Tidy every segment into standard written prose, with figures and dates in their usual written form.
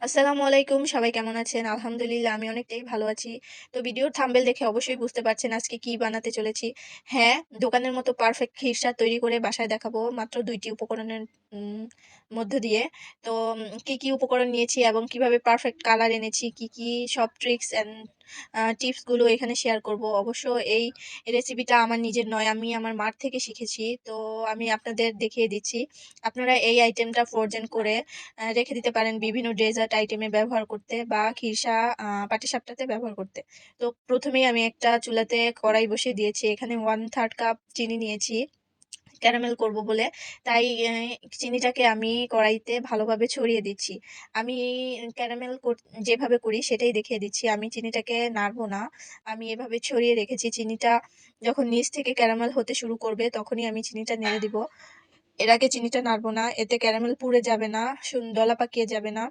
আসসালামু আলাইকুম। সবাই কেমন আছেন? আলহামদুলিল্লাহ আমি অনেকটাই ভালো আছি। তো ভিডিওর থাম্বনেল দেখে অবশ্যই বুঝতে পারছেন আজকে কি বানাতে চলেছি। হ্যাঁ, দোকানের মতো পারফেক্ট খিরসা তৈরি করে বাসায় দেখাবো মাত্র ২ টি উপকরণের মধ্য দিয়ে। তো কি উপকরণ নিয়েছি এবং কিভাবে পারফেক্ট কালার এনেছি, কি সব ট্রিকস অ্যান্ড টিপস গুলো এখানে শেয়ার করব। অবশ্য এই রেসিপিটা আমার নিজের নয়, আমি আমার মার থেকে শিখেছি। তো আমি আপনাদের দেখিয়ে দিচ্ছি। আপনারা এই আইটেমটা ফ্রোজেন করে রেখে দিতে পারেন বিভিন্ন ডেজার্ট আইটেমে ব্যবহার করতে বা খিরসা পাটিসাপটাতে ব্যবহার করতে। তো প্রথমেই আমি একটা চুলাতে কড়াই বসিয়ে দিয়েছি। এখানে 1/3 কাপ চিনি নিয়েছি ক্যারামেল করব বলে। তাই চিনিটাকে আমি কড়াইতে ভালোভাবে ছড়িয়ে দিচ্ছি। আমি ক্যারামেল যেভাবে করি সেটাই দেখিয়ে দিচ্ছি। আমি চিনিটাকে নাড়বো না। আমি এভাবে ছড়িয়ে রেখেছি। চিনিটা যখন নিচ থেকে ক্যারামেল হতে শুরু করবে তখনই আমি চিনিটা নেড়ে দিব। এর আগে চিনিটা নাড়বো না, এতে ক্যারামেল পুড়ে যাবে না, দলা পাকিয়ে যাবে না,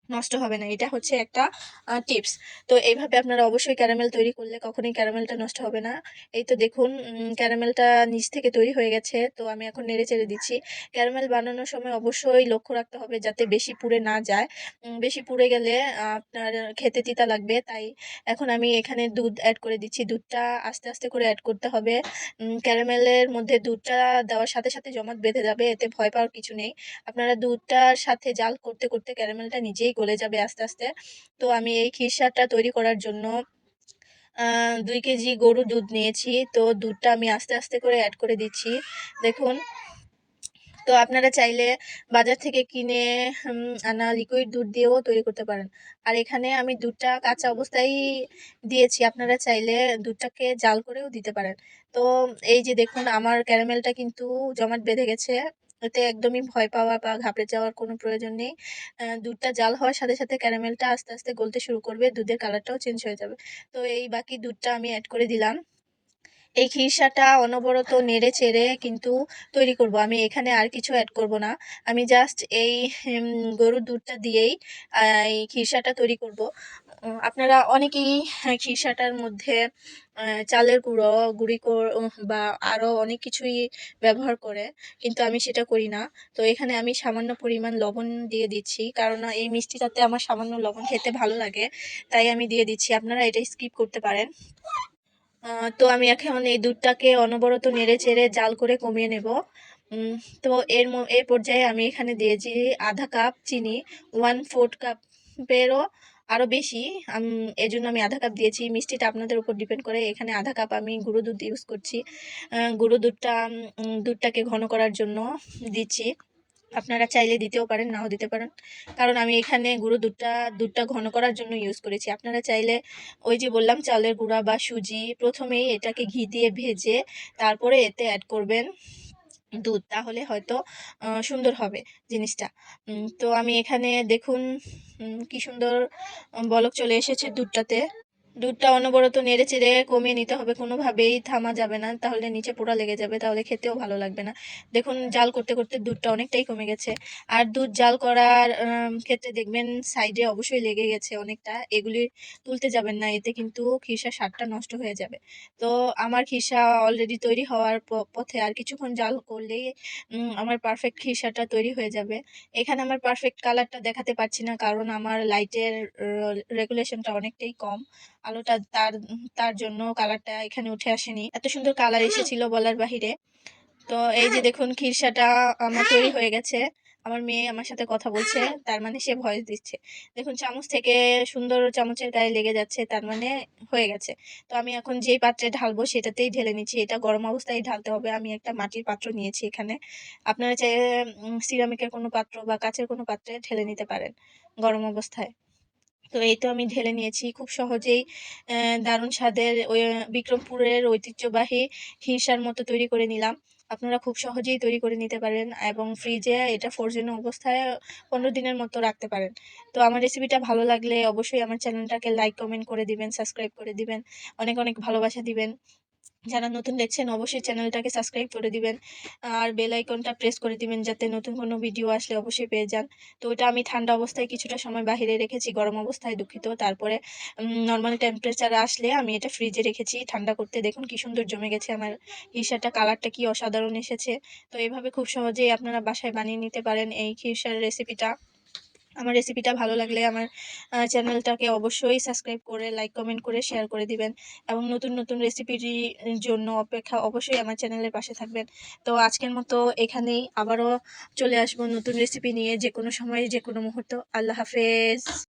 নষ্ট হবে না। এটা হচ্ছে একটা টিপস। তো এইভাবে আপনারা অবশ্যই ক্যারামেল তৈরি করলে কখনোই ক্যারামেলটা নষ্ট হবে না। এই তো দেখুন ক্যারামেলটা নিচ থেকে তৈরি হয়ে গেছে। তো আমি এখন নেড়ে-চেড়ে দিচ্ছি। ক্যারামেল বানানোর সময় অবশ্যই লক্ষ্য রাখতে হবে যাতে বেশি পুড়ে না যায়। বেশি পুড়ে গেলে আপনার খেতে তিতা লাগবে। তাই এখন আমি এখানে দুধ এড করে দিচ্ছি। দুধটা আস্তে, আস্তে করে এড করতে হবে। ক্যারামেলের মধ্যে দুধটা দেওয়ার সাথে, সাথে জমাট বেঁধে যাবে। এতে ভয় পাওয়ার কিছু নেই। আপনারা দুধটার সাথে জাল করতে, করতে ক্যারামেলটা নিজেই গলে যাবে আস্তে, আস্তে। তো আমি এই খিরসাটা তৈরি করার জন্য ২ কেজি গরুর দুধ নিয়েছি। তো দুধটা আমি আস্তে, আস্তে করে এড করে দিচ্ছি। দেখুন, তো আপনারা চাইলে বাজার থেকে কিনে আনা লিকুইড দুধ দিয়েও তৈরি করতে পারেন। আর এখানে আমি দুধটা কাঁচা অবস্থায় দিয়েছি। আপনারা চাইলে দুধটাকে জাল করেও দিতে পারেন। তো এই যে দেখুন আমার ক্যারামেলটা কিন্তু জমাট বেঁধে গেছে। এতে একদমই ভয় পাওয়া বা ঘাবড়ে যাওয়ার কোনো প্রয়োজন নেই। দুধটা জাল হওয়ার সাথে, সাথে ক্যারামেলটা আস্তে, আস্তে গলতে শুরু করবে। দুধের কালারটাও চেঞ্জ হয়ে যাবে। তো এই বাকি দুধটা আমি এড করে দিলাম। এই খিরসাটা অনবরত নেড়ে চেড়ে কিন্তু তৈরি করব। আমি এখানে আর কিছু অ্যাড করব না। আমি জাস্ট এই গরুর দুধটা দিয়েই এই খিরসাটা তৈরি করব। আপনারা অনেকেই খিরসাটার মধ্যে চালের গুঁড়ো বা আরও অনেক কিছুই ব্যবহার করে, কিন্তু আমি সেটা করি না। তো এখানে আমি সামান্য পরিমাণ লবণ দিয়ে দিচ্ছি, কারণ এই মিষ্টিটাতে আমার সামান্য লবণ খেতে ভালো লাগে, তাই আমি দিয়ে দিচ্ছি। আপনারা এটা স্কিপ করতে পারেন। তো আমি এখন এই দুধটাকে অনবরত নেড়ে-চেড়ে জাল করে কমিয়ে নেব। উম তো এর পর্যায়ে আমি এখানে দিয়েছি 1/2 কাপ চিনি, 1/4 কাপেরও আরও বেশি। এজন্য আমি 1/2 কাপ দিয়েছি। মিষ্টিটা আপনাদের উপর ডিপেন্ড করে। এখানে 1/2 কাপ আমি গুঁড়ো দুধ ইউজ করছি। গুঁড়ো দুধটা দুধটাকে ঘন করার জন্য দিচ্ছি। আপনারা চাইলে দিতেও পারেন, নাও দিতে পারেন। কারণ আমি এখানে গুঁড়ো দুধটা ঘন করার জন্য ইউজ করেছি। আপনারা চাইলে ওই যে বললাম চালের গুঁড়া বা সুজি, প্রথমেই এটাকে ঘি দিয়ে ভেজে তারপরে এতে অ্যাড করবেন দুধ। তাহলে হয়তো সুন্দর হবে জিনিসটা। তো আমি এখানে দেখুন কি সুন্দর বলক চলে এসেছে দুধটাতে। দুধটা অনবরত নেড়েচেড়ে কমিয়ে নিতে হবে, কোনোভাবেই থামা যাবে না, তাহলে নিচে পোড়া লেগে যাবে, তাহলে খেতেও ভালো লাগবে না। দেখুন জাল করতে করতে দুধটা অনেকটাই কমে গেছে। আর দুধ জাল করার ক্ষেত্রে দেখবেন সাইডে অবশ্যই লেগে গেছে অনেকটা, এগুলি তুলতে যাবেন না, এতে কিন্তু খিরসার স্বাদটা নষ্ট হয়ে যাবে। তো আমার খিরসা অলরেডি তৈরি হওয়ার পথে, আর কিছুক্ষণ জাল করলেই আমার পারফেক্ট খিরসাটা তৈরি হয়ে যাবে। এখানে আমার পারফেক্ট কালারটা দেখাতে পারছি না, কারণ আমার লাইটের রেগুলেশনটা অনেকটাই কম। আলোটা তার জন্য কালারটা এখানে উঠে আসেনি। এত সুন্দর কালার এসেছিল বলার বাহিরে। তো এই যে দেখুন খিরসাটা আমার তৈরি হয়ে গেছে। আমার মেয়ে আমার সাথে কথা বলছে, তার মানে সে ভয়েস দিচ্ছে। দেখুন চামচ থেকে সুন্দর চামচের গায়ে লেগে যাচ্ছে, তার মানে হয়ে গেছে। তো আমি এখন যেই পাত্রে ঢালবো সেটাতেই ঢেলে নিচ্ছি। এটা গরম অবস্থায় ঢালতে হবে। আমি একটা মাটির পাত্র নিয়েছি এখানে। আপনারা চাইলে সিরামিকের কোনো পাত্র বা কাচের কোনো পাত্রে ঢেলে নিতে পারেন গরম অবস্থায়। তো এই তো আমি ঢেলে নিয়েছি খুব সহজেই। দারুণ স্বাদের ওই বিক্রমপুরের ঐতিহ্যবাহী খিরসার মতো তৈরি করে নিলাম। আপনারা খুব সহজেই তৈরি করে নিতে পারেন এবং ফ্রিজে এটা ফ্রোজেন অবস্থায় 15 দিনের মতো রাখতে পারেন। তো আমার রেসিপিটা ভালো লাগলে অবশ্যই আমার চ্যানেলটাকে লাইক, কমেন্ট করে দিবেন, সাবস্ক্রাইব করে দিবেন। অনেক, অনেক ভালোবাসা দিবেন। যারা নতুন দেখছেন অবশ্যই চ্যানেলটাকে সাবস্ক্রাইব করে দিবেন আর বেল আইকনটা প্রেস করে দিবেন যাতে নতুন কোনো ভিডিও আসলে অবশ্যই পেয়ে যান। তো এটা আমি ঠান্ডা অবস্থায় কিছুটা সময় বাহিরে রেখেছি, গরম অবস্থায় দুঃখিত। তারপরে নর্মাল টেম্পারেচারে আসলে আমি এটা ফ্রিজে রেখেছি ঠান্ডা করতে। দেখুন কি সুন্দর জমে গেছে আমার খিরসাটা, কালারটা কি অসাধারণ এসেছে। তো এভাবে খুব সহজেই আপনারা বাসায় বানিয়ে নিতে পারেন এই খিরসার রেসিপিটা। আমার রেসিপিটা ভালো লাগলে আমার চ্যানেলটাকে অবশ্যই সাবস্ক্রাইব করে লাইক কমেন্ট করে শেয়ার করে দিবেন এবং নতুন নতুন রেসিপির জন্য অপেক্ষা অবশ্যই আমার চ্যানেলের পাশে থাকবেন। তো আজকের মতো এখানেই, আবারও চলে আসবো নতুন রেসিপি নিয়ে যে কোনো সময় যে কোনো মুহূর্ত। আল্লাহ হাফেজ।